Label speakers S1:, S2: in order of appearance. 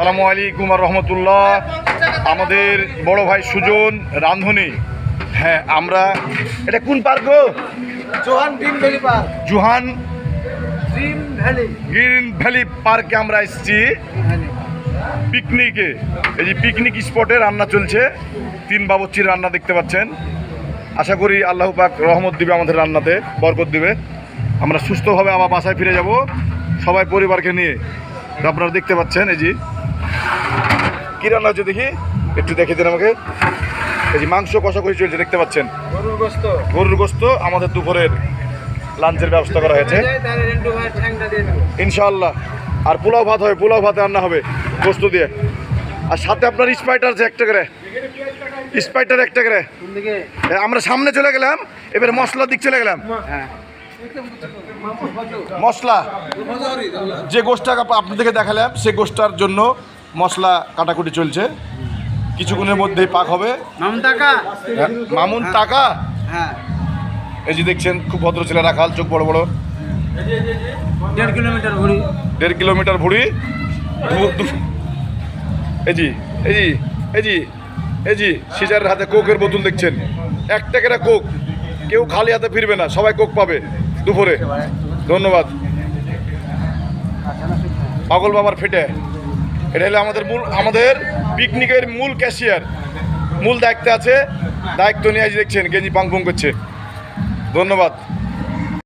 S1: সালামু আলাইকুম আর রহমতুল্লাহ। আমাদের বড় ভাই সুজন রাঁধুনি। হ্যাঁ, আমরা এটা কোন পার্ক গো?
S2: Johan Green Valley park.
S1: Johan
S2: Green
S1: Valley পার্কে আমরা এসেছি পিকনিকে। এই যে পিকনিক স্পটে রান্না চলছে, 3 বাবুর্চির রান্না দেখতে পাচ্ছেন। আশা করি আল্লাহ পাক রহমত দিবে, আমাদের রান্নাতে বরকত দিবে। আমরা সুস্থভাবে আবার বাসায় ফিরে যাব সবাই পরিবারকে নিয়ে। তো আপনারা দেখতে পাচ্ছেন এই যে কী রান্না হচ্ছে, দেখি একটু দেখে দেন আমাকে। এই যে মাংস কষাকষি চলছে দেখতে পাচ্ছেন, গরুর গোস্ত। আমাদের দুপুরের লাঞ্চের ব্যবস্থা করা হয়েছে ইনশাআল্লাহ। আর পোলাও ভাত হবে, পোলাও ভাতে রান্না হবে গোস্ত দিয়ে। আর সাথে আপনার স্পাইটার আছে একটা করে, স্পাইটার একটা করে। আমরা সামনে চলে গেলাম, এবার মশলার দিক চলে গেলাম। মশলা যে গোষ্ঠটা আপনাদেরকে দেখালাম, সে গোষ্ঠটার জন্য মশলা কাটাকুটি চলছে, কিছুক্ষণের মধ্যেই পাক হবে। মামুন টাকা। এই যে দেখছেন, খুব ভদ্র ছেলে, রাখাল, চোখ বড় বড়। 1.5 কিলোমিটার ভুড়ি। এই জি এই জি এই জি এই জি সিজারের হাতে কোকের বোতল দেখছেন, 1 টাকার কোক। কেউ খালি হাতে ফিরবে না, সবাই কোক পাবে দুপুরে। ধন্যবাদ। পাগল বাবার ফেটে। এটা হলো আমাদের পিকনিকের মূল ক্যাশিয়ার, মূল দায়িত্বে আছে। দায়িত্ব নিয়ে দেখছেন গেঞ্জি পাং করছে। ধন্যবাদ।